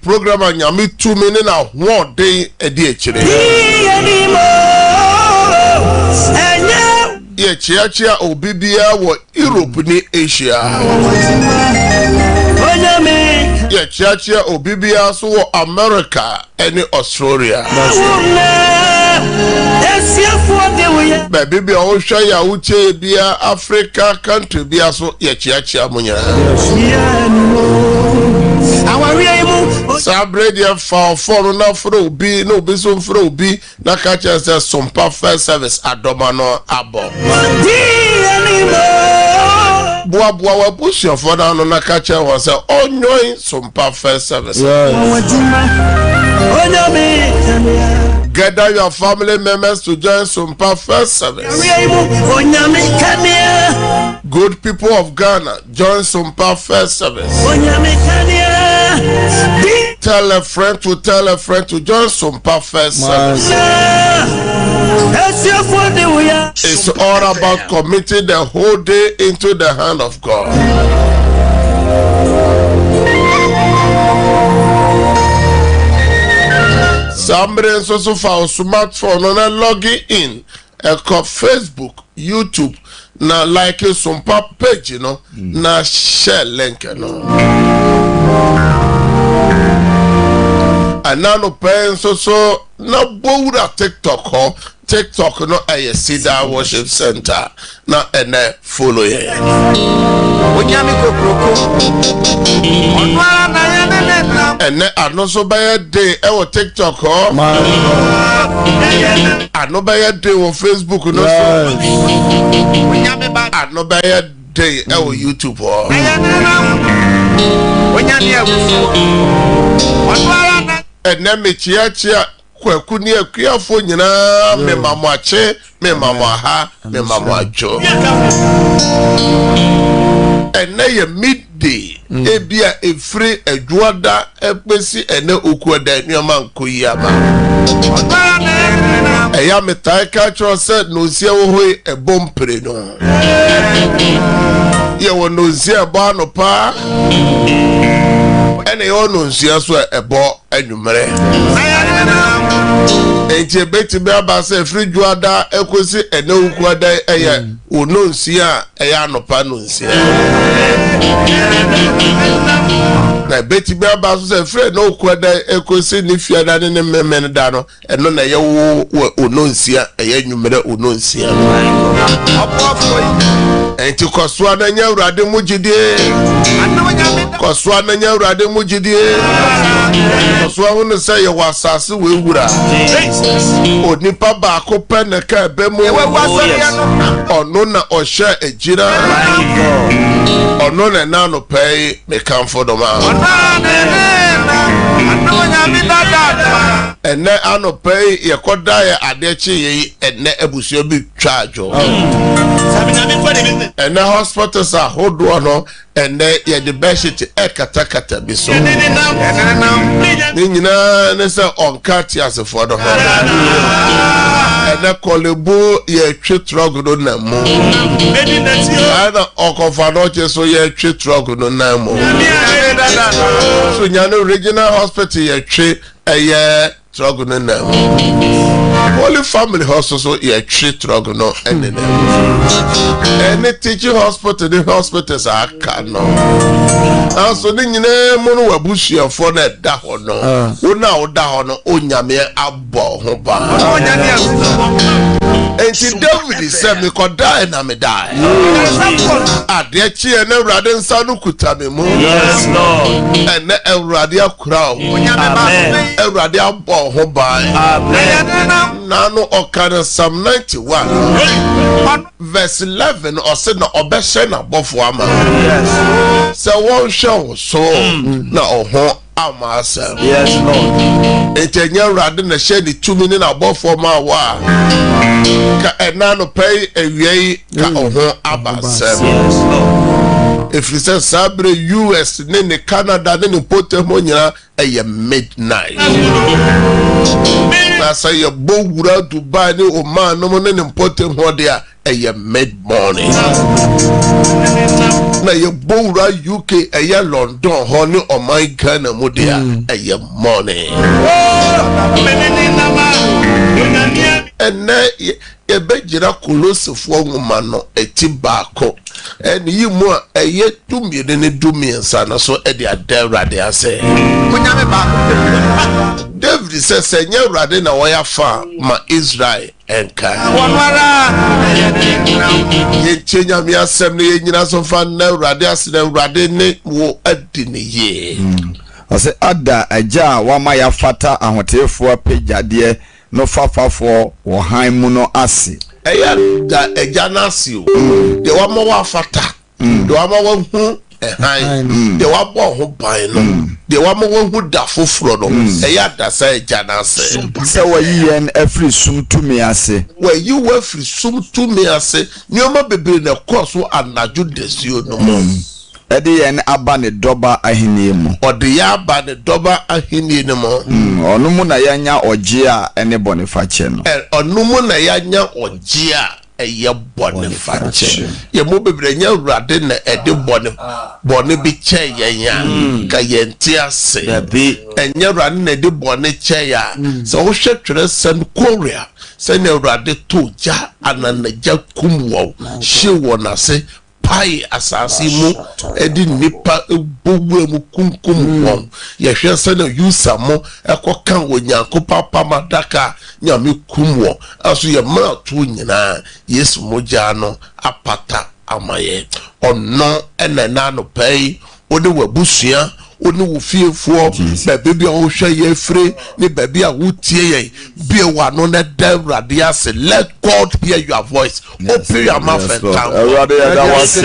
program and Yami 2 minutes now 1 day a day. Yeah, Chia Obibia or Europe ni Asia. Yeah, Chia Obibia so America and Australia. Baby, I show ya uche bia Africa country bia so yeah Chia munya. Sabredi for na fro bi no be so fro bi na catch us Sompa first service adomano abo. Boa we push your for down na catch us say onyoin Sompa first service. Gather your family members to join Sompa first service. Good people of Ghana, join Sompa first service. Tell a friend to join Sompa first service. It's all about committing the whole day into the hand of God. Somebody also found smartphone and logging in Facebook, YouTube. Na like Sompa page, you know, na share link, you know. And now no parents so na boura TikTok no a Cedar Worship Center na ene follow ye. Ene anoso by day e wo TikTok ho. Ano by day on Facebook no so. Ano by day e wo YouTube ho. Ene me chia kwaku ni akuafo nyina me mamwache me mamwaha me mamwajo ene ye midday ebia efre adwoada epesi ene okuoda nneoma nkoyiaba eya metai ka cho said no sia wo hoi ebompre no ye wo no sia ba no pa ene yo no sia so ebo anwumere Eje beti be abase fridjuada ekosi ene ukuada eye ononsia eya anopa nonsia na beti be abase fred no ukuada ekosi ni fiada ne memmen da no eno na ye wo ononsia eya nwumere ononsia enti kosua na nya urade mujidie kosua na nya urade mujidie kosua hunu se ye wasase we wura onipa ba ko pene ka be mu ono na ohye ejira ono na na no pay me come for the man ene ano pay ye koda ye adechi ye ene ebusio bi twajo ene hospitals a hodo no ene ye de beshit katakata bi so ni nyina ne se onkati asefo do ho ene kolebu ye twitrog do na mu ana okofa no che so ye twitrog do na mu so nyano regional hospital ye twi eye trog no na Holy Family Hospital ye treat trog no ene na any teaching hospital the hospitals are no also ni nyina mu no wabusia for na da ho no wona oda ho no onyame abo ho ba enti David said me could die na me die ade chi ene urade nsa no kuta me mu yes Lord ene urade akura amen urade abo ho ba amen nano okana Psalm 91 verse 11 or said no obeshe na bofo ama yes so one show so na oho amasa yes Lord etenya urade na share the 2 minutes na bofo ma wa ka enano pay ewie ka oho abasa yes Lord If you say Sabre US, then Canada, then Potemonia, a midnight. I say a Bogura Dubai, Oman, no one in Potemonia, a mid-morning. Now your Bora UK, a London, honey, or my Ghana Mudia, a morning. And now a bedjira colossal for woman, a tibacco. And you more a yet 2 million do me and son, so Eddie Adera, they say. David says, Senor Radin, away far, my Israel and Kai. Ye change me assembly, you know, some fun now, Radias, and Radin, wo a dinner ye. I say, Ada, a jar, one my fata, and whatever for a page, dear. No fafa for or high mono asi. Eya da eja nasio. De wa mo wa fata. De wa mo wa hu e high. De wa bo ho ban no. De wa mo hu da foforo no. Eya da sa eja nase. Se wa yen every sum to me ase. Wa you wa free sum to me ase. Nyoma bebre na cross wo anaju desio no mo. Edi yen abane doba ahini mu. Odi ya abane doba ahini ni mu. Onumu na yanya ojia ene bonifache no. Onumu na yanya ojia eye bonifache. Ye mu bebre nya urade na ede boni bi che yenya. Ka yenti ase. Enya urade na ede boni che ya. So wo hwetwere san Korea. Sene urade to ja ananaja kumwo. Hye wona se pai asasi mu edi nipa ebuwe mu kunkum won ye hwe se na yusa mo ekokan onyanko papa madaka nyame kumwo aso ye ma to nyina yesu moja no apata amaye onno enena no pai oni wabusua oni wo fiefo bebe bia wo hwe ye free ni bebe a wo tie ye bia wa no na da radia say let God hear your voice. Open your mouth and talk. Radia that was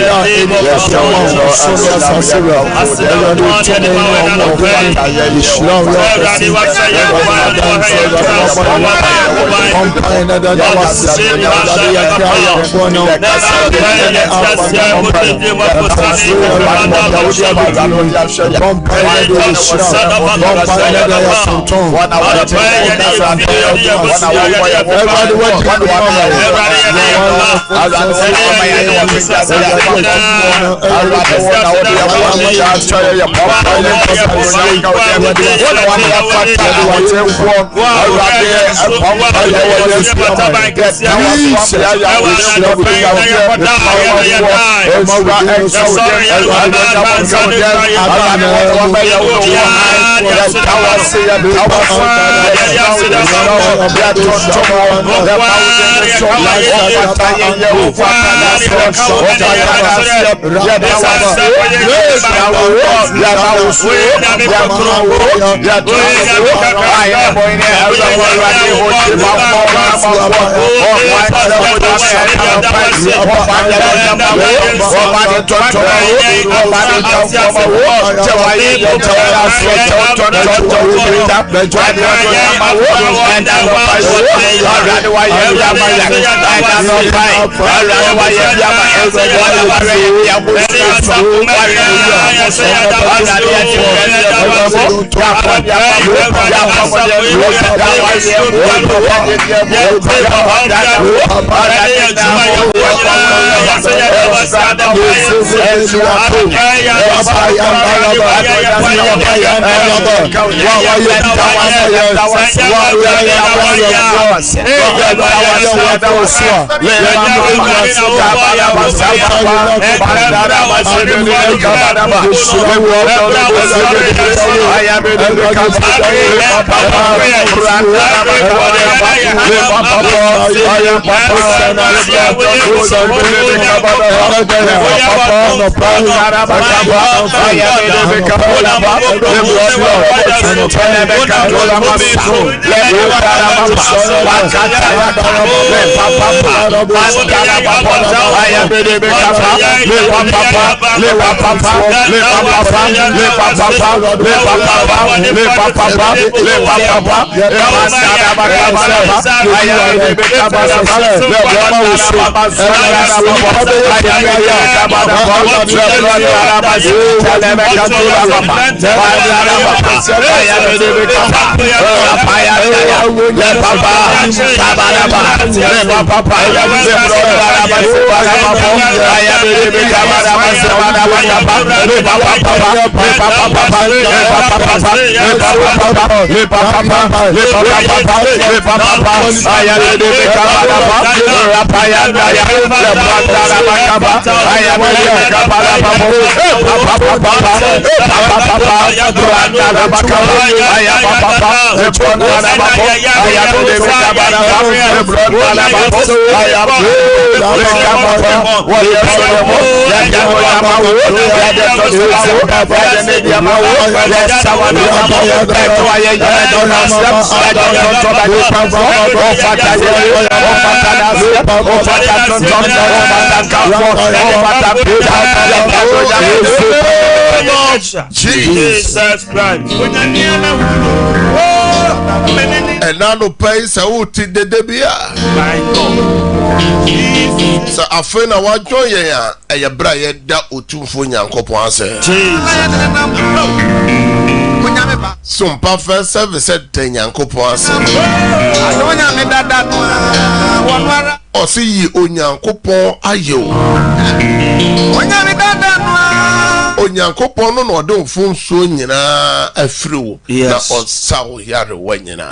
Jesus Christ. And now no pay so to the debia. So I find a one joy a ya braya da utumfo nyankopon ase. Sompa first service said nyankopon ase. O si yi onyankopon ayo. Onyankopon no de mfunso nyina afiriwo na onsawo yare wanyina.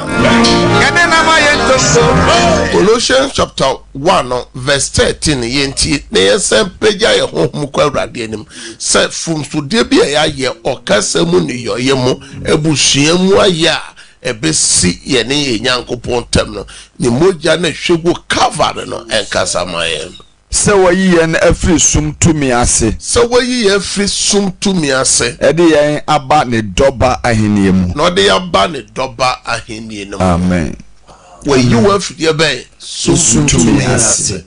Colossians chapter 1 verse 13 yenti na yesem peja ye honhom kwa awrade anim se fumso de bia ya ye okasa mu ne yoyemu ebusua mu aya ebesi ye ne nyankopon tem no ni moja na hwego cover no enkasa maye. Se wayi yen afri sum tumi ase. Se wayi yen afri sum tumi ase. Ede yen aba ne doba ahenie mu. No de aba ne doba ahenie mu. Amen. Wayi wafri ye be sum tumi ase.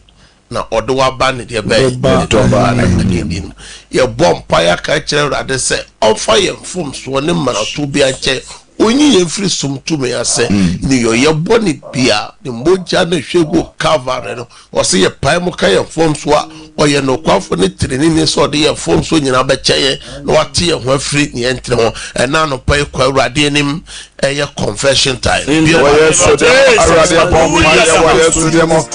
Na odo aba ne de be doba ahenie mu. Ye bompa ya ka kire rade se ofa ye mfum so ne marato bi anche onyi ye free sum tumi ase ni yo ye boni bia ni moja na hwego cover no o se ye pai mu ka ye fom so a o ye no kwafo ne treni ni so de ye fom so nyina ba cheye no wate ye ho free ni entre ho e na no pai kwa urade nim ye confession time bi o ye so de urade abon ma ye wa ye so de mo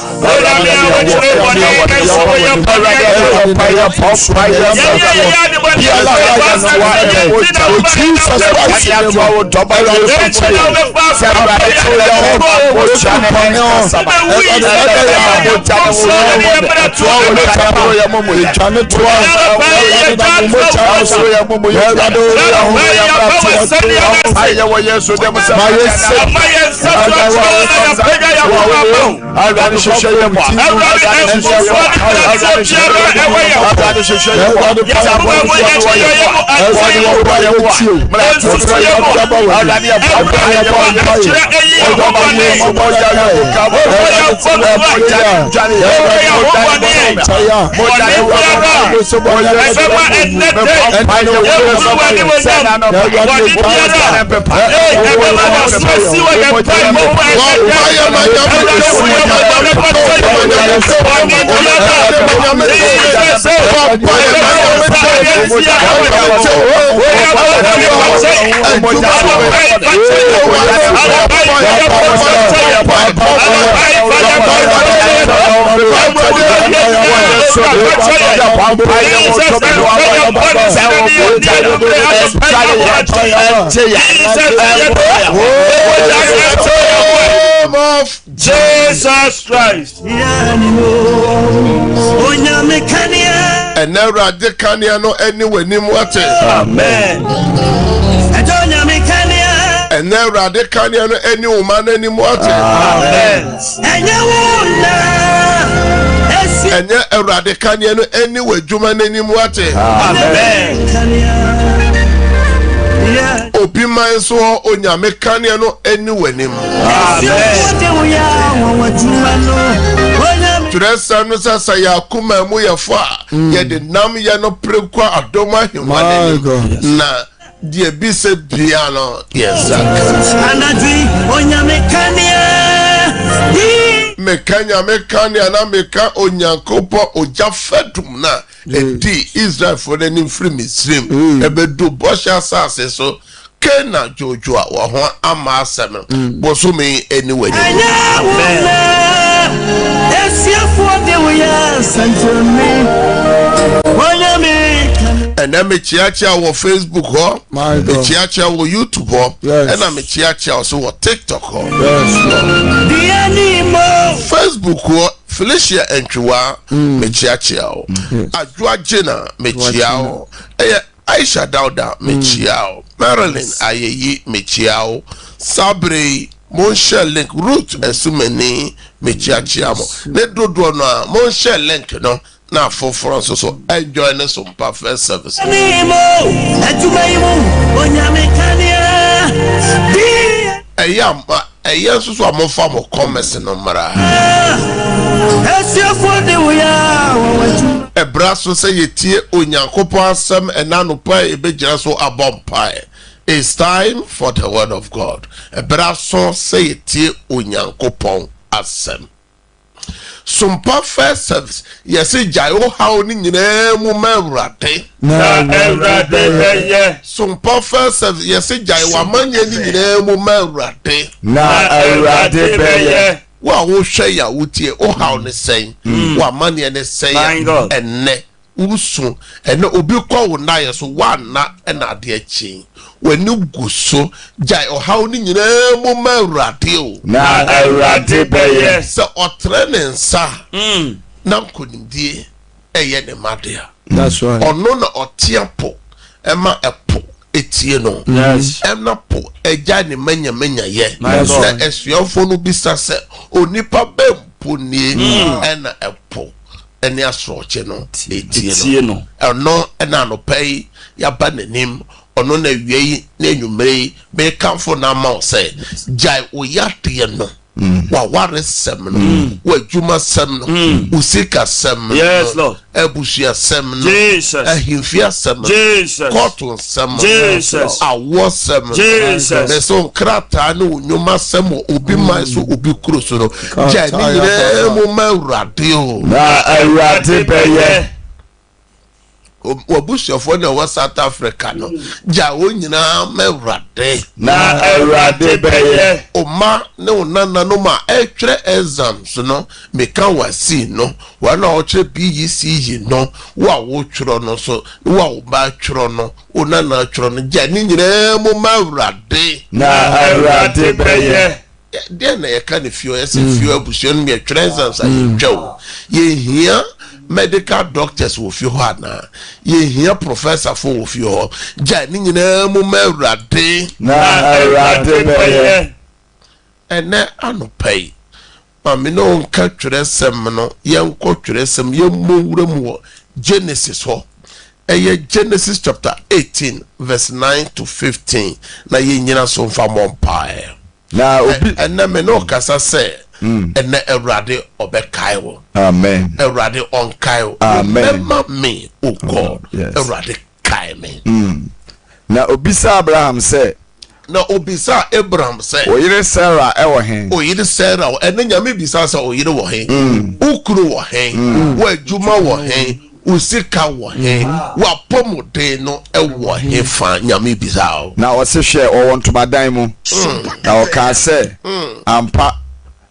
Jesus Christ. And now rade kania no anywhere ni mwate. Amen. And now rade kania no any woman ni mwate. Amen. And now rade kania no anywhere juma ni mwate. Amen. Obi man so onyame kania no anywhere nim. Turesa no sasa ya kuma mu ya fa ye de nam ya no prekwa adoma himane na die bi se bia no yes mekanya na meka onyankopo oja fedum na edi Israel for the free Misrim ebedu bosha asase so kena jojoa wo ho ama asem boso me anyway and then me chia on Facebook ho, me chia on YouTube ho, and I me chia also on TikTok ho. Facebook ho, Felicia Enchua me chia ho, Adwa Jena me chia ho, Aisha Dauda me chia ho, Marilyn Ayeyi me chia ho, Sabre Monshel link root esumeni me chia mo. Ne dodo no Monshel link no. Na for France so enjoy the Sompa first service. Ayam so am for mo commerce no mara. E braso say yetie onyankopon asem enanopa e begira so abompai. It's time for the word of God. E braso say yetie onyankopon asem. Sompa first service yes jayo how ni nyina mu mawrate na ewrate ye Sompa first service yes jayo amanye ni nyina mu mawrate na ewrate ye wa wo hwe ya wotie o how ne sen wa amanye ne sen enne usu enne obi kwa wo na ye so wa na na ade achi wani guso jai o how ni nyina mu mawrate o na ewrate ye se otrenen sa na nkonimdie eye ne madea. That's right. Ono na otiapo ema epo etie no. Yes. Emna po eja ne manya ye. Na esuafo no bisa se onipa bempo nie ena epo ene asroche no etie no. Ono ena no pay ya ba nanim ono na wiei na enwumrei me kamfo na ma say jai oyate no. Wa ware sem no wa juma sem no usika sem no yes Lord ebusia sem no Jesus ahimfia sem no Jesus cotton sem no Jesus awo sem no Jesus ne so krata no nyuma sem obi mai so obi kuro so no ja ni nyina mo mawrade o na ewrate ye wabushofo na wa South Africa no ja onyina mawrade na ewrate ye oma ne onana no ma etwere exams no meka wasi no wa na otwere BECE no wa wo twero no so wa wo ba twero no onana twero no ja ni nyina mo mawrade na ewrate ye de na ye ka ne fio ese fio abusuo no me twere exams ayetwa ye hia medical doctors wo fi ho ana ye hia professor for wo fi ho ja ni nyina mo mawrade na ewrate ye ene anopai mami no nka twere sem no ye nko twere sem ye mowura mu Genesis ho eye Genesis chapter 18 verse 9 to 15 na ye nyina so mfa mompae Na obi ene me no kasa se ene Ewrade obekai wo amen Ewrade onkai wo remember me oh God Ewrade kai me na obisa Abraham say na obisa Abraham say oyire Sarah ewo hen oyire Sarah ene nyame bisa say oyire wo hen ukuru wo hen wa adwuma wo hen usika wo hen wa pomode no ewo hen fa nyame bisa o na wose hwe o wontomadan mu na o ka say ampa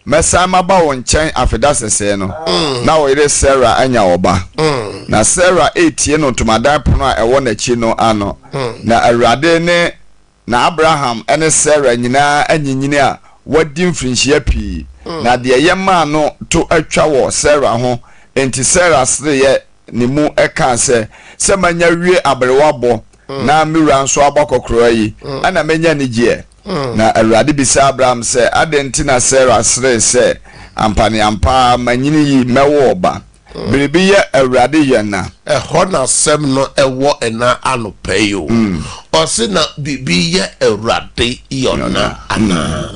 mesa maba won chen afeda sese no na oyire Sarah anya oba na Sarah etie no ntomadan pono a ewo na chi no ano na Awurade ne na Abraham ene Sarah nyina anyinyini a wadi mfrinhia pii na de yema no to atwa wo Sarah ho enti Sarah sre ye ne mu eka se manya wie abrewabo na miwura nso abakokoro yi ana menya ne gie na Awurade bisa Abraham se adenti na Sarah sre se ampani ampa manyini yi mewo ba biribi ye Awurade ye na ho na sem no ewo ena anopai o o se na bibi ye Awurade yona ana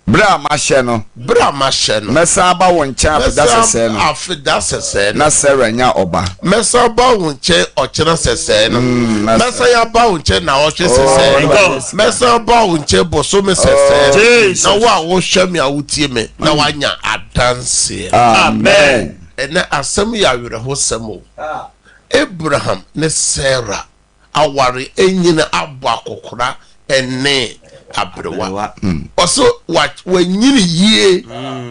Bra masheno. Mesa ba woncha afida sese no. Na Sarah nya oba. Mesa ba wonche ochena sese no. Mesa ya ba wonche na oche sese no. Mesa ba wonche bosome sese. Na wa wo hwam ya wutie me na wanya adanse. Amen. Ena asem ya were ho semo. Abraham ne Sarah aware enyina abo akokora ene abrewa. Also what when you ye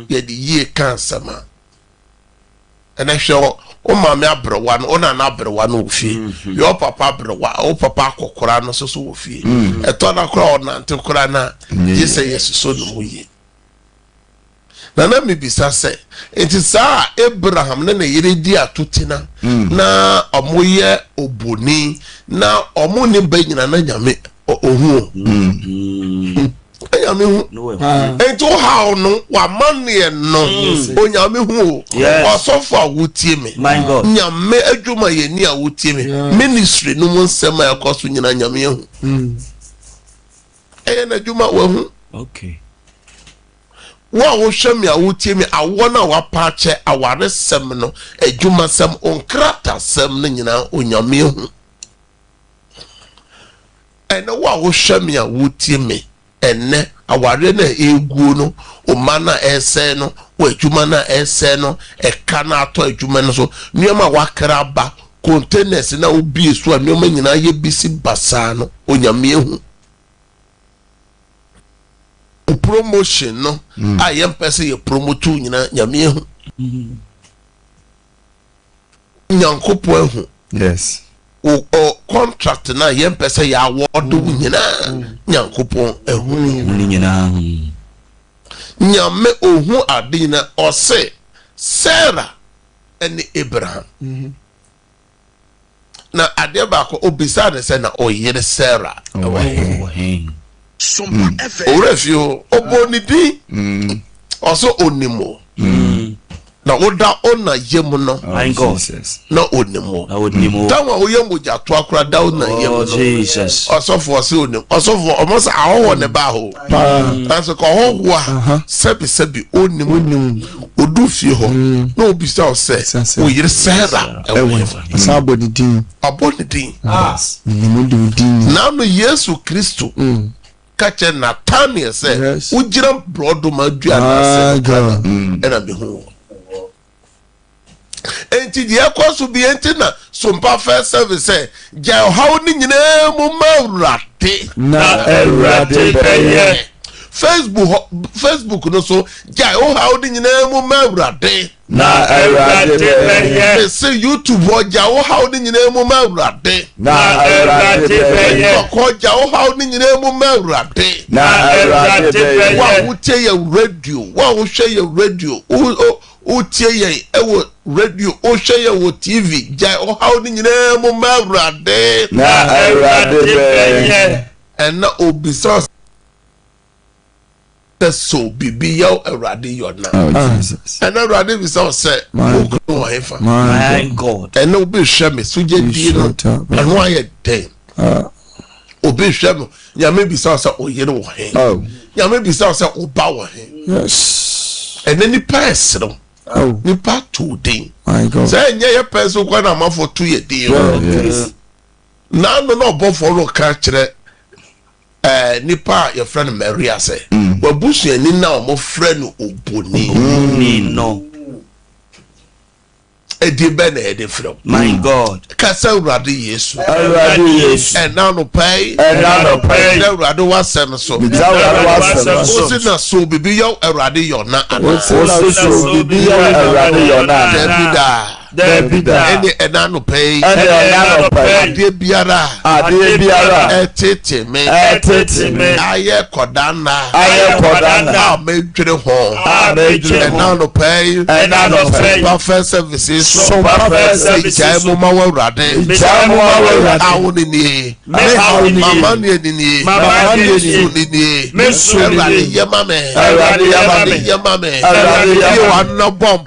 the ye cansama. And I show mama abrewa no na abrewa no fi. Your papa abrewa o papa kokora no so fi. E to na kora na nte kora na ye say yes so no ye. Na me bisa say it is Abraham na yere di atutina na omoye oboni na omoni banyina na nyame ohu ayame hu ento how no wa mane no onyame hu osofo awutie me nyame adwuma ye ni awutie me ministry no mo nsema yakoso nyina nyame hu na adwuma wa hu okay wa wo hwame awutie me awona wa paache aware sem no adwuma sem onkrata sem no nyina onyame hu ene wa wo hwame awutie me ene aware na eguo no o mana ese no wa adwuma na ese no e kana ato adwuma no so nioma wakra ba containers na obi esu a nioma nyina ye bisi basa no onyame hu promotion no I am person ye promote nyina nyame hu nyankopo hu yes o contract na ye person ya award nyina nyankopo hu nyina nyame ohu adina ose Sarah and Abraham na ade ba ko obisa ne se na oyere Sarah Sompa FM. Orefio obonidi also onimo na oda ona yemu no my God na onimo tawa oyemu ja to akura da ona yemu no Jesus also for se onim also for almost awo ne ba ho that's ko ho wa sebi onim odu fie ho na obi sa se o yire Sarah sa abonidi yes na no Yesu Kristo kache Nathaniel say ujira brodo madua na ena be hu enti die kwaso bi enti na Sompa first service say ja how ni nyina mu mawrate na erade beye Facebook no so ja o how ni nyina mu mawrate na erade beye say YouTube o ja o how ni nyina mu mawrate na erade beye ko ja o how ni nyina mu mawrate na erade beye wa utie ye radio wa wo hwe ye radio o tie ye ewo radio o hwe ye wo TV ja o how ni nyina mu mawrate na erade beye and na obisa so bibi yaw erade yona and erade bi say okun wa efa my God and obi hwe me so je di no and why ye den obi hwe me ya me bi say oyere wo he ya me bi say oba wo he yes and then the person ni pa to den my God say nye ye person kwa na mafo to ye den yes na no obo follow ka kire nipa your friend Maria say wabusu ani na omo friend oboni ni no edi be na edi from my God kasa urade Yesu and now no pay urade wasem so osi na so bibi yo urade yo na Davida any enano pay ade biara etete me aye kodana amedwere ho enano pay Sompa services jai mo ma urade awoni ni mama ni ni mesu urade yemame you are no bomb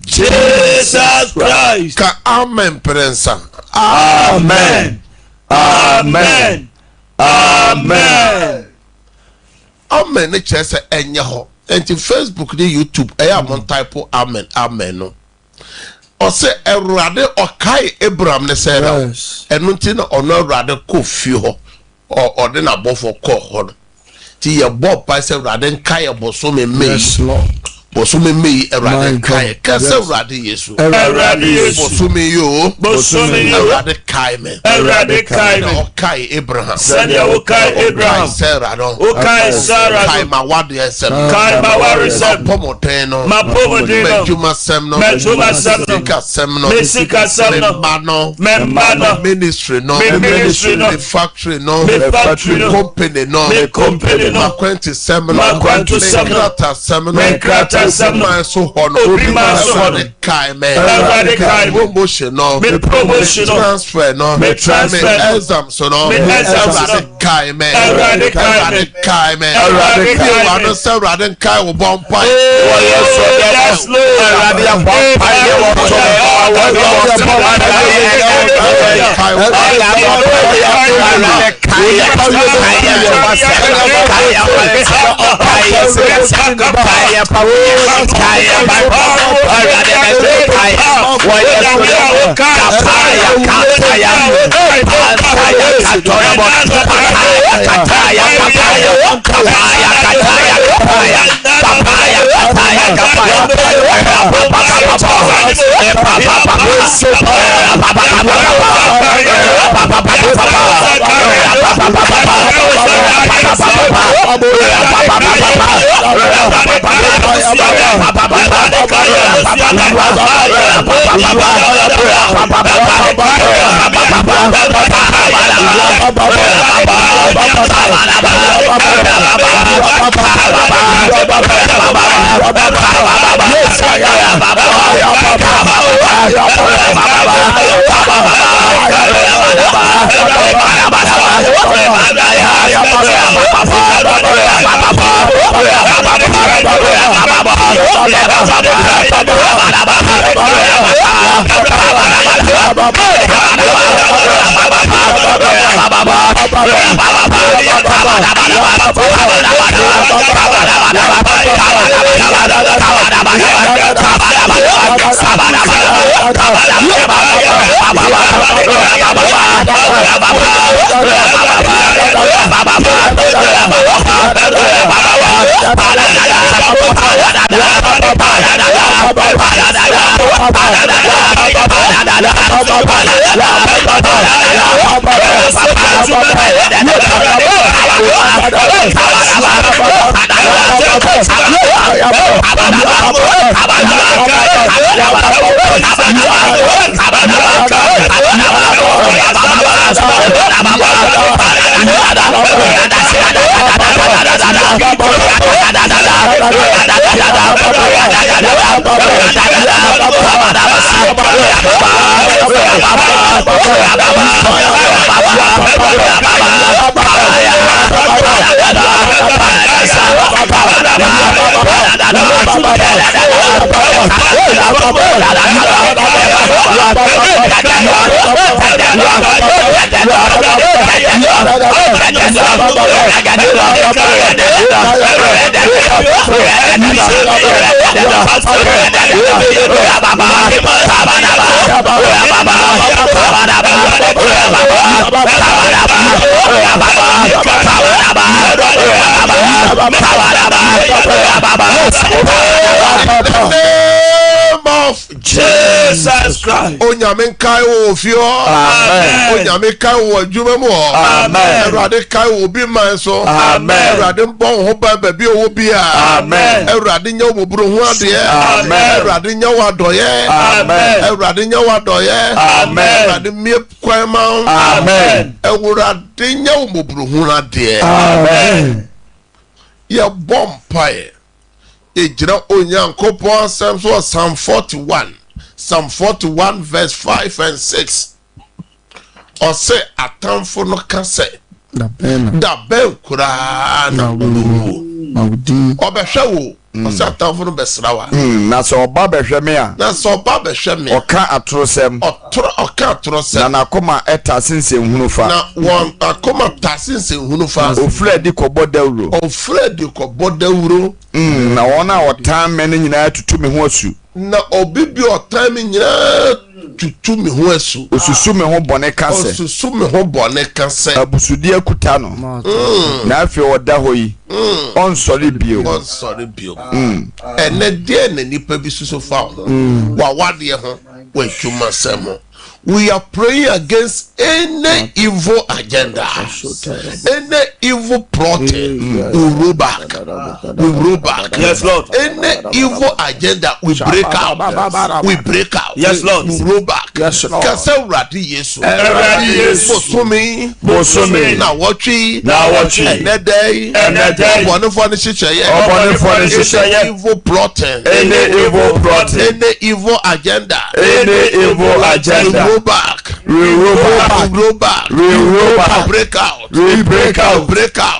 Jesus Christ. Ka amen prensa. Amen. Amen. Amen. Amen ne chese enye ho. Enti Facebook ni YouTube eya mon type amen amen no. Ose Ewurade okai Abraham ne say na. Enu nti na ono Ewurade ko fie ho. O de na bofo ko ho. Ti ye bob pa say Ewurade nkai eboso me me. Yes Lord. Bosume me Ewurade kai kase Ewurade Yesu Ewurade Yesu bosume yo Ewurade kai me Ewurade kai me okai Abraham Sanya okai Abraham Sarah no okai Sarah kai ma wadu esem kai ma wadu esem pomoten no mejuma sem no mesika sem no mano ministry no the factory no company no makwanti sem no krata sem no my so hono kai me promotion no transfer no exam so no kai me kai me one so rather kai wo bompa yes Jesus Christ. Onyame kai wo fio. Amen. Onyame kai wo adwuma mu. Amen. Erade kai wo bi man so. Amen. Erade mbon ho ba ba bi owo bia. Amen. Erade nya wo buru ho ade. Amen. Erade nya wo adoye. Amen. Erade nya wo adoye. Amen. Erade mie kwan ma. Amen. Erade nya wo buru ho ade. Amen. Ye bompae. Ejira onyankopon asem so Psalm 41. Psalm 41 verse 5 and 6. Or say atamfo no ka say da ben kura na wudi obehwe wo o say atamfo no besrawa na so oba behwe me a oka atrosem na nakoma eta sensen hunu fa na won akoma ta sensen hunu fa ofre di kobo dawuro na wona otan me ne nyina tutu me ho asu na obibi otan me nyina tutu me ho asu osusu me ho bone kase abusudi akuta no na afi oda hoyi on sorry bio ene de na nipa bi suso fa wa wade ho wa twuma semo. We are praying against any evil agenda, any evil plot. We roll back. Yes, Lord. Any evil agenda, we break out. Yes, Lord. We roll back. Yes, Lord. Kasa uradi Yesu. Bosumi. Na watchi. Enedei. One for the evil plotting. Any evil agenda. We roll back. Break out.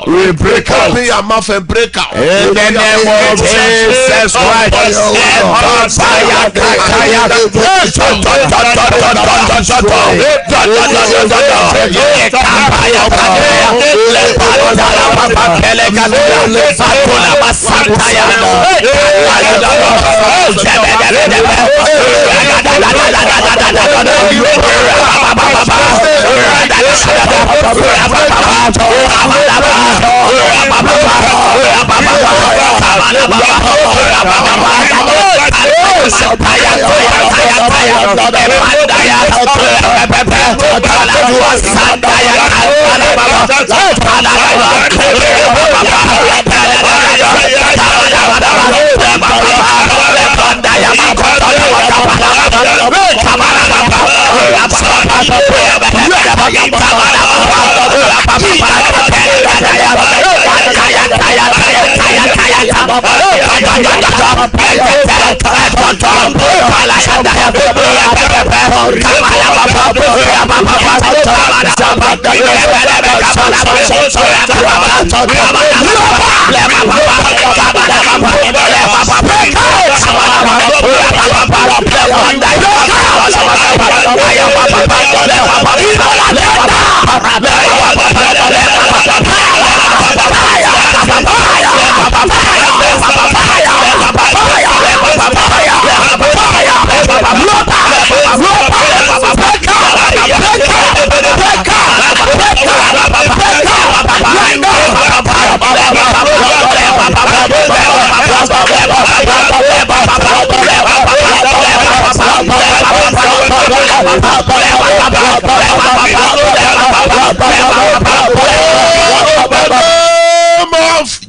Open your mouth and break out. In the name of Jesus Christ.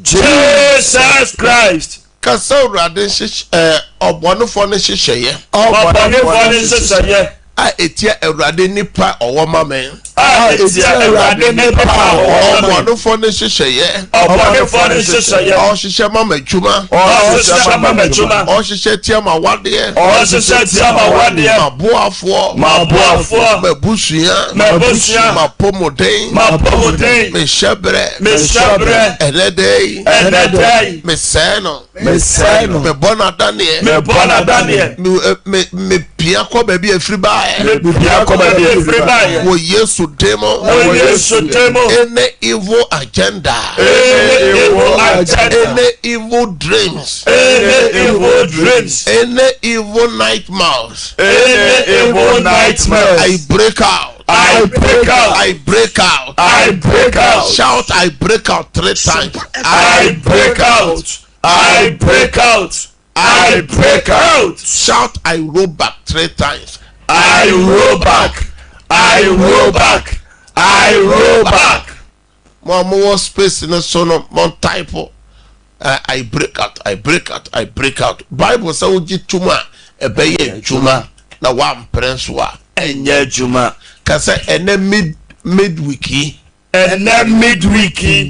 Jesus Christ. Kasa urade shish obonofo ne hihye Obonofo ne hihye a etia urade nipa owoma men etia urade nipa obonofo ne hihye obonofo ne hihye o hihye mama dwuma o hihye tia ma wade maboafo mabusuya mapomoden me shebre enedei meseno me bona daniel me pia ko ba bi afri ba wo Yesu demo any evil agenda any evil dreams any evil nightmares I break out. Shout, I break out 3 times. I break out. Shout, I roll back 3 times. I roll back. More space in the son of one type. I break out. Bible says, "Juma, ebeye juma, na one prince wa Enye juma. Kasa ene midweeki.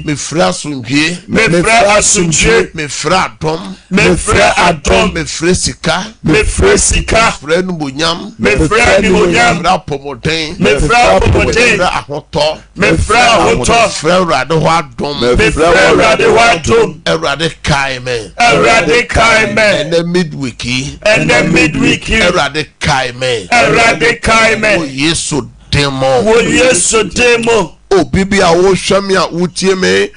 Me fra sunjie. Me fra adom. Me fra sika. Me fra numunyam. Me fra pomoden. Me fra ahoto. Me fra fra urade ho adom. Me fra urade kai me. Ene midweeki. Urade kai me. O Yesu demo. Obibi a wo hwame a wotie me e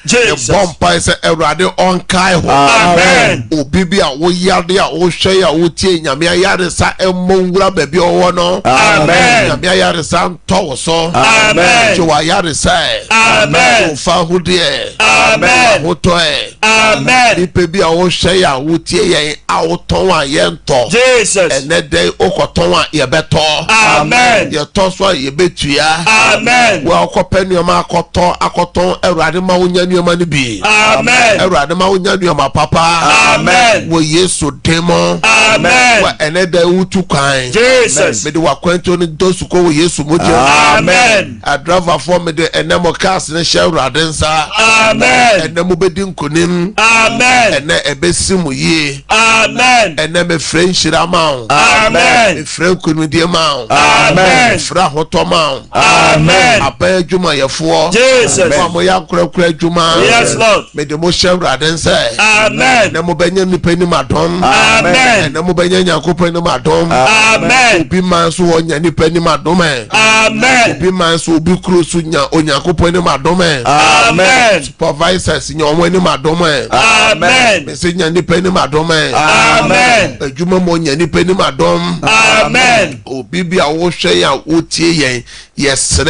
bompa se Awurade onkai ho. Amen. Obibi a wo yade a wo hwe a wotie nyame ayare sa emongura baby owo no. Amen. Nyame ayare sa nto so. Amen. Je wa yare sa. Amen. Fa hudie. Amen. Hoto e. Amen. Ipe bi a wo hwe a wotie yen a woton a yen to. Jesus. Ene dey okoton a ye beto. Amen. Ye to so ye betua. Amen. Wa okopenu akoton Awurade ma wonya nuoma ne bi. Amen. Awurade ma wonya nuoma papa. Amen. Wo Yesu demo. Amen. Wa eneda wutu kwan. Jesus. Me de wakwanto ne dosuko wo Yesu moje. Amen. A driver for me de enemo cars ne hye Awurade nsa. Amen. Enemo bedi nkonim. Amen. Ene ebesimu ye. Amen. Ene me friendshira ma. Amen. Me friend kunu die ma. Amen. Fra hoto ma. Amen. Abaya juma ye Jesus. Yes, Lord. May the most Radden say, Amen. Nemo Benyan Penny Madon. Amen. Nemo Benyan Yakupen Madon. Amen. Be man so on Yanni Penny Madome. Amen. Be man so be cruisunya on Yakupen Madome. Amen. Supervisors in your winning Madome. Amen. Messing Yanni Penny Madome. Amen. A Juma Mon Yanni Penny Madom. Amen. O Bibi, I will share your Uti. Yes,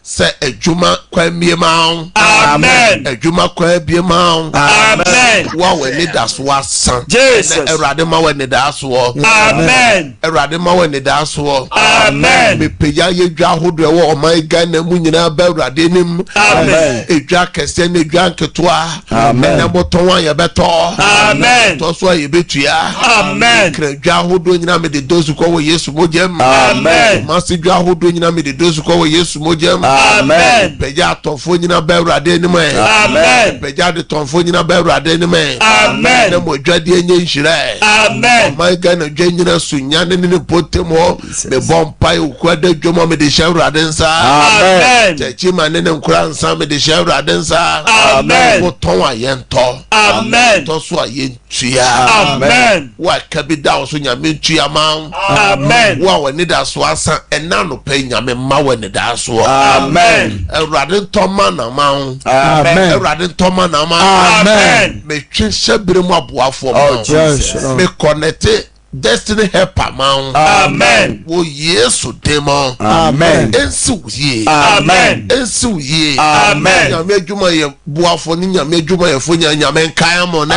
se ejuma kwa miema Amen. ejuma kwa biema Amen. wa weni daso asan Jesus. Erade ma weni daso Amen. Erade ma weni daso Amen. me peya yedwa hodo wo o man Ghana mu nyina ba Erade nim Amen. edwa kese ne edwa nketoa Amen. boton wa ye beto Amen. to so ye betua Amen. Edwa hodo nyina me de dozu ko wo Yesu mojem Amen. Masi edwa hodo nyina me de dozu ko wo Yesu mojem Amen. peja atonfo nyina ba Erade nim Amen. peja de tonfo nyina ba Erade nim Amen. na mo dwade enye nhire Amen. my Ghana dwa nyina sunya ne ne potemo me bompai ukwada dwoma me de hye Erade nsa Amen. chechi ma ne nkura nsa me de hye Erade nsa Amen. boton ayento Amen. to so ayentua Amen. wa kabida wo so nyame tua ma Amen. wa wani da so asa ena no pe nyame ma wani da so Amen. Erade ntoma na ma Amen. Erade ntoma na ma Amen. me twe hyebere mu aboafo Oh, ma Jesus. me connect destiny helper ma Amen. wo Yesu demo Amen. ensi uye Amen. ensi uye Amen. nyame adwuma ye boafo ni nyame adwuma ye fo nyame nkan mo na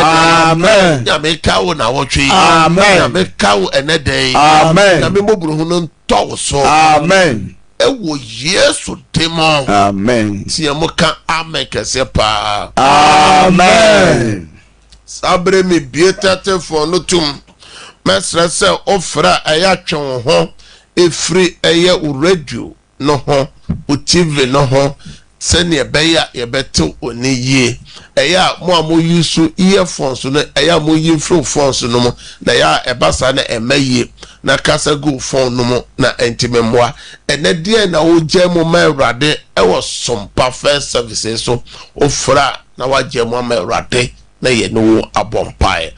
Amen. nyame kawo na wotwe Amen. nyame kawo eneden Amen. nyame moburu hu no ntɔ so Amen. ewo Yesu demo Amen. tie mo ka amen kese pa Amen. sabre mi bietete fo no tum mesra se ofra eya twon ho efri eye u radio no ho u TV no ho se ne beya ye beto oni yie eya mo amo use earphones no eya mo yi free phones no mo na ya ebasa na emaye na kasa go phone no mo na entimemmoa ene die na wo gem ma Erade e wo Sompa first services so ofra na wa gem ma Erade na ye no abompai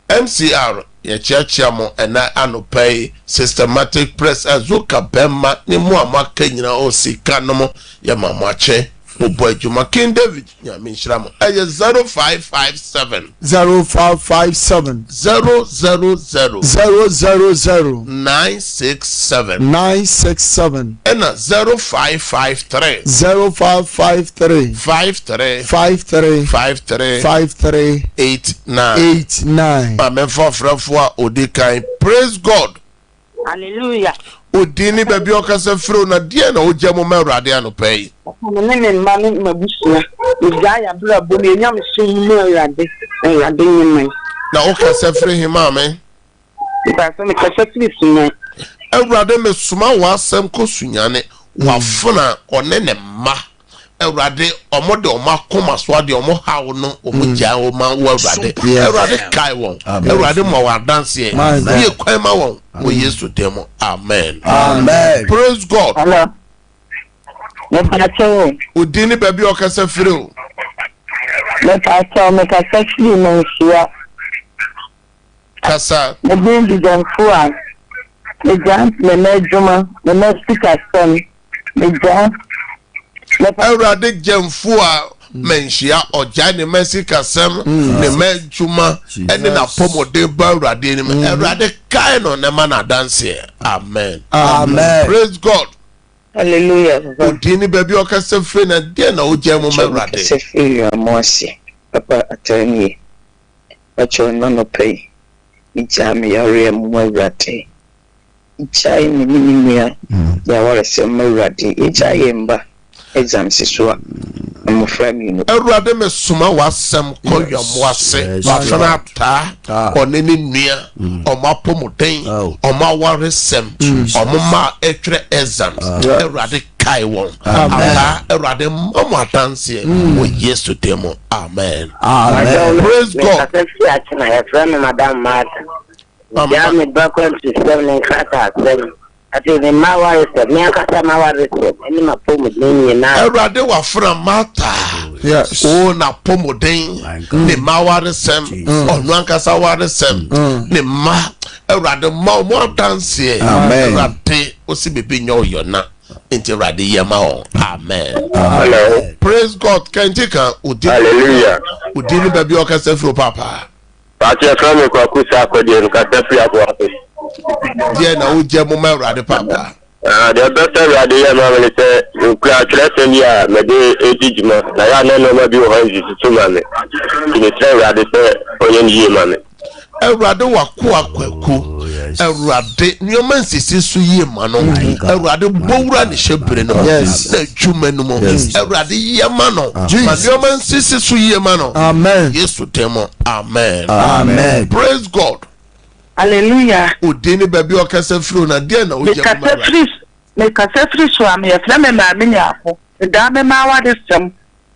MCR ye chiachia mo ena anopai systematic press azuka bemma ni mu amaka nyina o sika no mo ye mamache obo adwuma King David nyame nhyira mo eye 0557 0557 000 000 967 967 ena 0553 0553 53 53 53 53 89 89. Amen for frafua odikan praise God. Hallelujah. Odini baby okasa fro na die na ogya mo ma Erade anopai. Ne mma ne mabusua. Igaya bra bo ne nyam sun mu Erade. Erade nyimai. Na okasa fre him amen. Ba so me kasa trisuna. Erade me suma wa asem ko sunyane wa funa one ne ma. Erade omode omakoma so ade omo hawo no omugya o ma wo Erade. Erade kai won. Erade ma wa dance ye. Ye kwan ma won. Wo Yesu demo. Amen. Amen. Praise God. Hello. Me pacho. Odini baby okasa fre o. Me kasa trisuna no sia. Kasa Me bin di janfu a. Me jan me na djuma, me na speaker son. Me jan. Erade gemfu a menhia oja ne masika sem ne madwuma ene na pomode ba Erade ni Erade kai no ne ma na dance. Amen. Amen. Praise God. Hallelujah. Odini baby okasa fre na de na ogya mo ma Erade. Sefiya moasi. Papa atani. Pacho no pay. Ijami yare mu Erade. Ijai ni minimia. Ya wala se mu Erade. Ijai mba. Exam siswa. I'm from you. Erade me suma wasem ko yamo ase afana ta onene nua omapomuden omawaresem omma etwere exam Erade kai won aba Erade mama adanse wo Yesu demo. Amen. Amen. Praise God. I friend Madam Martha. Yeah, me back on to 7 and class 7. I think the Mawa is me and Kasamawa is any my poem with me now. Erade wa fra mata. Yes. O na pomuden ne mawaresem onu ankasa waresem ne ma Erade ma mo dance. Amen. Erade osi bebe nyo yona enti Erade yema on. Amen. Hello. Praise God. Kentika udini. Hallelujah. Udini baby okasa fro papa. Pacha from Kwakusa Kodi Nkata Pia Kwaku. Die na uje mo ma Erade papa. The best idea, man, is a congratulations. Yeah, maybe a digima. I know maybe you have this to money. In the train, I say, oh, man. Erade wakwa kwaku erade nneoma nsisi so yie ma no erade bowura ne hyebre no na dwuma no mo erade yema no ma nneoma nsisi so yie ma no amen yesu temo amen praise god hallelujah odini baby okasa firo na de na oje me kasa firi so am ye fna me ma me nyafo da me ma wa de sem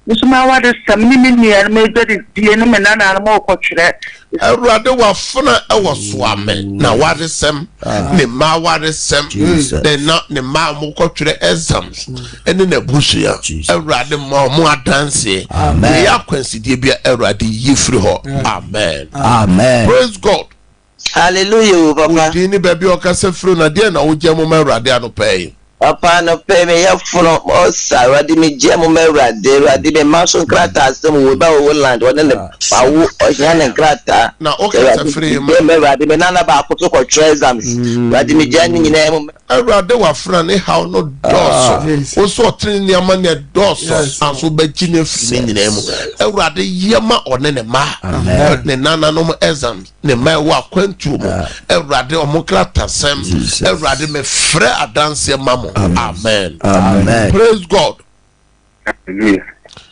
Musuma wa de sam ni me de die no me na mo kwotwere erade wa funa ewo so amen na wa de sem ne ma wa de sem de na ne ma mo kwotwere exams ene na busuya erade mo adanse amen ya kwansidie bia erade yifiri ho amen praise god hallelujah papa dini baby okasa firo na de na wo jemo ma erade anopay Papa no pay me ya from osa radi me jemu me radi me maso krata asem we ba wo land wona ne pa wo ohia ne krata na okata free me radi me nana ba akoto ko exams radi me jani nyina mu radi wa fra ne how no doso wo so trin ne ama ne doso anso ba chine free nyina mu radi yema one ne ma ne nana no exams ne ma wa kwantu mu radi o mo krata sem radi me free adanse mamo amen praise god Hallelujah.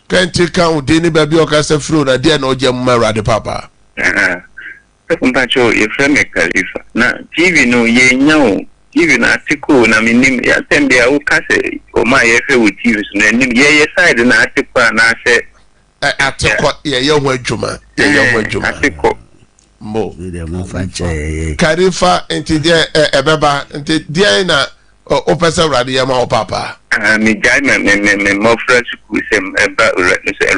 Can't you count Dini baby or cast a fruit? I dare no gem married papa. Pacho, your friend Khalifa. Now, TV no ye no. TV na article na minim ya tembe ya ukase o ma ye fe with TV so na nim ye side na article na se article ye ho adwuma article mo Khalifa enti de ebeba enti de na o pesa radi ya ma o papa mi guy me mo fresh ku sem eba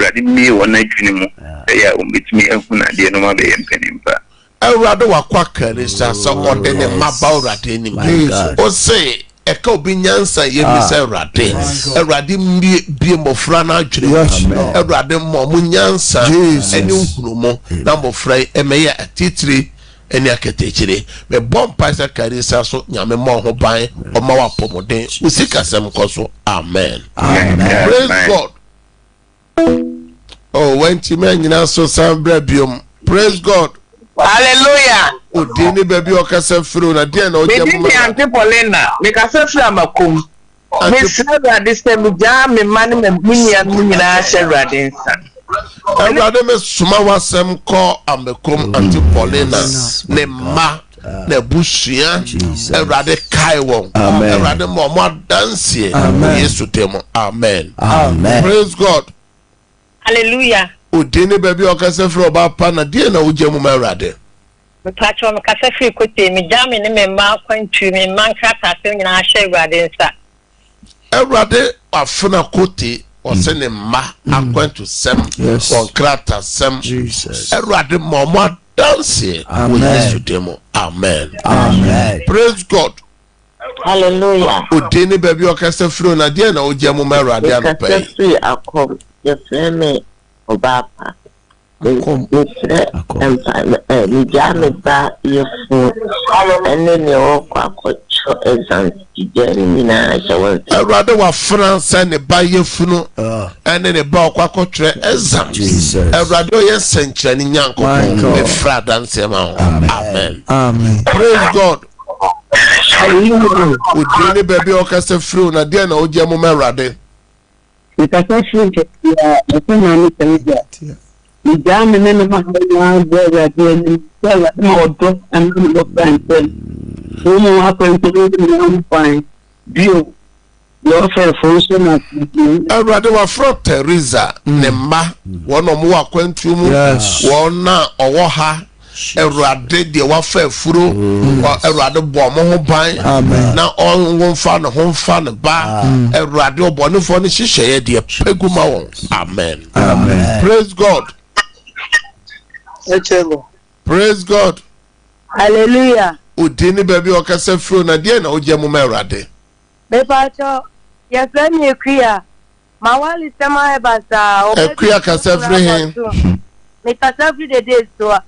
radi mi wona adwini mu ya o mitimi ehun na de no ma be yempenimpa Erade wakwa Kalisa so ode ne maba urade ni o say eka obi nyansa ye mi say erade bie mofra na adwere erade mo nyansa eni nhunu mo na mofra emeye atitire eni aketechire me bompa sa Kalisa so nyame mo ho ban o ma wa pomoden usika sem koso amen praise god oh when ti men nyina so sambra biom praise god hallelujah odini baby okasa firo na de na o je me anti Paulina me kasa fira makom me sira this time jam me man me munya nyina sherade nsa erade me suma wasem ko amekom anti Paulina ne ma na busua erade kai won erade mo danse yesu temo amen praise god hallelujah odini baby okasa firo ba pa na de na o je mu erade me pacho me kasa firi kote me jam ne me ma kwantu me man krata se nyina sherade nsa erade afuna kote o se ne ma akwantu sem on krata sem erade mo dance yesu temo amen praise god hallelujah odini baby okasa firo na de na o je mu erade anopay akom ye frame obapa mi jame ba ye fu ene ne o kwakocho exams jeni na shawan erade wa France ne ba ye funu ene ne ba kwakotre exams erade o ye senchire ni nyanko e fra dance ma amen praise god odini baby okasa firo na de na o je mu erade intercessions ya na temia mi jam ne no ma ha brother de well ma odo and no friend so mo happen to be on fine bio your function as erade wa fro Teresa ne ma wono mo akwantu mu wona owo ha erade de wa fa furo erade bo mo ho ban na on fa no ho fa ne ba erade obonefo ne hihye de peguma won amen praise god praise god hallelujah odini baby okasa furo na de na o je mu erade me pacho ya friend ekria mawali tema ebasa ekria kasa fro hen me kasa fro de day so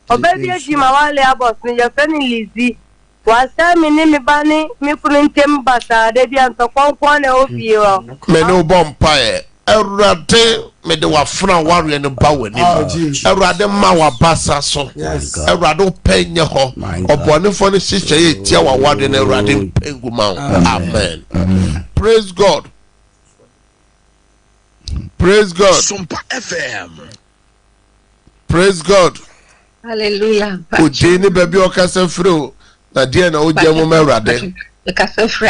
obedi eji mawali abos me ya friend Lizzy wasa me ne me ba ne me kunu ntem basa de bia nto konkon na ofie o me no bompae Erade me de wafra warrior ne ba wani Erade ma wa basa so Erade penye ho obonefo ne hihye ye tia wa warrior ne Erade penguma amen praise God Sompa FM praise God hallelujah ojeni baby okasa fro na die na ojemu ma Erade okasa fro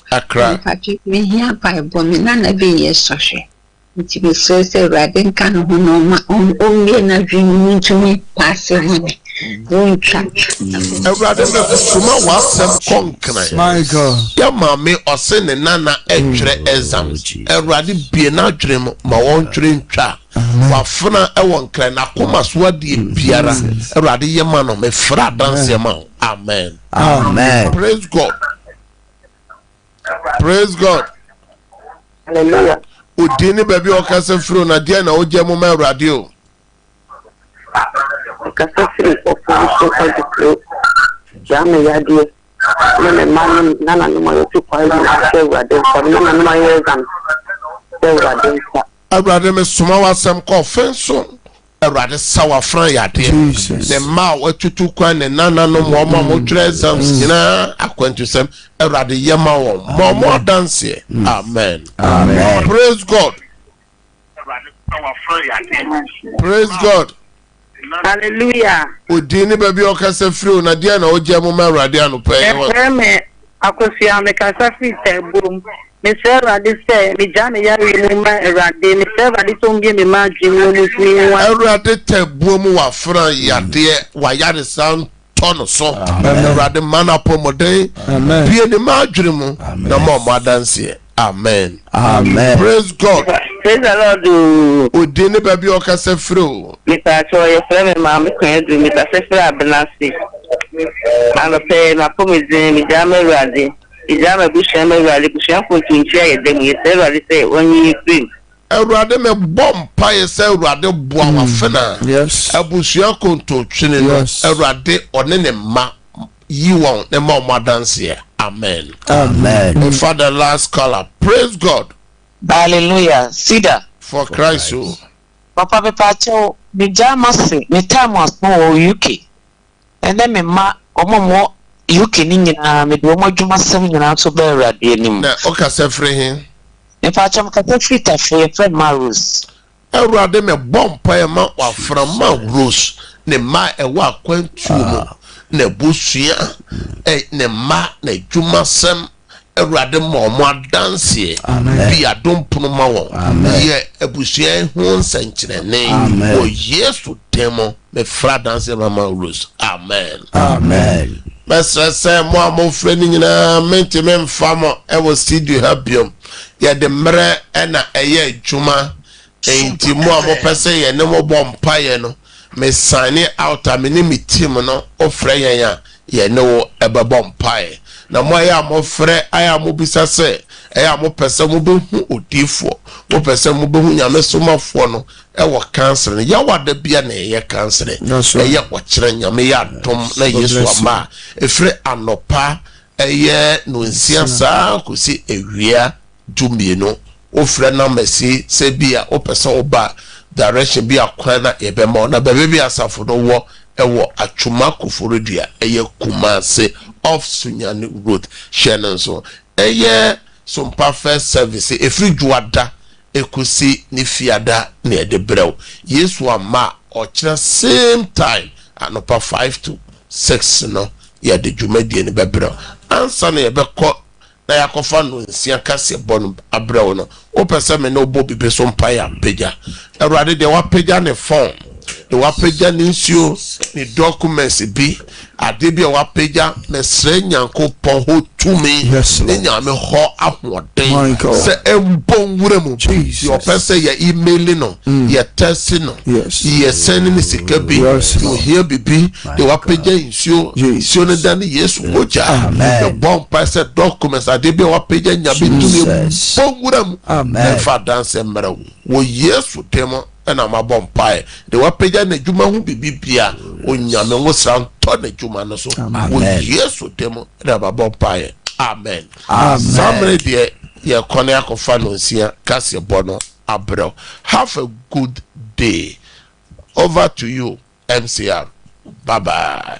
Accra. Me here by Bomina being a social. It be so say riding can only na dream to me passing going church. Rather suma wasem konkran. My God. Ya mame ose ne nana etwere exam. Erade bie na dwere ma won twere ntwa. Wafuna ewon kran na koma so ade biara. Erade yema no me fra dance ma. Amen. Amen. Praise God. Praise God. Hallelujah. Udini baby okasa fro na dia na ojemu ma radio. Okasa fro ofu so jame ya die. Me man nana no ma tu kwa na se wa de so me nana ma ye exam. Se wa de sa. Abrade me suma wasem ko fenso. Erade sawa fran yade ne ma watutu kwan ne nana no mo mo twere exams nyina akwantusem erade yema wo mo dance amen praise God praise God hallelujah odini baby okasa firi na dia na ojemu ma erade anopa me akofia me kasa fite bom me se erade se me jane ya wi mu ma erade me se erade so mbie me ma dwemu mu fi wa erade tabuo mu wa fran yade wa yade san tono so erade mana pomoden bie ne ma dwemu na mo dance amen praise God praise the Lord odini baby okasa firi me ta cho ye frame ma me kan edu me ta se fira abnasi ana pe na pomezin me jame erade ijama busha me rally busha kontinchi ayedem yeserali say onyi free Erade me bompa yese erade boa wafena yes abusua konto twene no erade one ne ma yiwon ne ma dance amen amen for the last caller praise God hallelujah sida for Christ papa be pacho me jama se me time was no UK and then me ma omomo UK ni nyina me do mo dwuma sem nyina so be Erade anim na okasa free hin me pacho me kasa free friend Marus Erade me bompa e ma wafra ma Rose ne ma e wa kwantu mu na busua ne ma na dwuma sem Erade mo dance bi adompono ma won ye abusua hu nsankyerene o Yesu demo me fra dance mama Rose amen Mesra say mo amofre ni nyina menti memfamo e wo studio habiom ye de mre na eye adwuma enti mo amopese ye ne mo bompa ye no me sign out amini mi team no ofre ye ne wo ebebompa ye na mo ya amofre aya mo bisa se aya mo pese mo be hu odifo mo pese mo be hu nyame somafo no e wo cancer ne ya wada bia na ye cancer e ye wo kire nyame ya dom na Yesu ama efre anopa eye no nsia sa kosi ewia dumieno ofre na mesi se bia o pese oba direction bia kwan na ye be mo na be bia asafo no wo ewo atwuma koforodua eye Kumase off Sunyani Road Shannon so eye Sompa first service efri juada ekusi ni fiada na de brew Yesu ama ochira same time anopa 5 to 6 no ya de dwumadie ne bebrew ansa na ye bekọ na yakofa no nsia kase bonu abrew no o pese me no bo bibe Sompa ya peja Erade de wa peja ne phone de wapeja ninsio ni documents bi ade bi wapeja mesre nyankopon ho tumi ni nyame ho ahoden se embon wuremu yo pese ya email no ya text no ya send ni sika bi yo here bibi de wapeja insio ne dan Yesu oja the bon pese documents ade bi wapeja nyabe tumi embon wuremu amen fa dance mera wo Yesu demo ɛna mabɔ mpae de wapagya n'adwuma ho bibibia onyame wo sra ntɔ n'adwuma no so wo yesu dem ɛna mabɔ mpae amen samre de ye kone akɔfa no nsia kase bɔ no abrɛ have a good day over to you MCR bye bye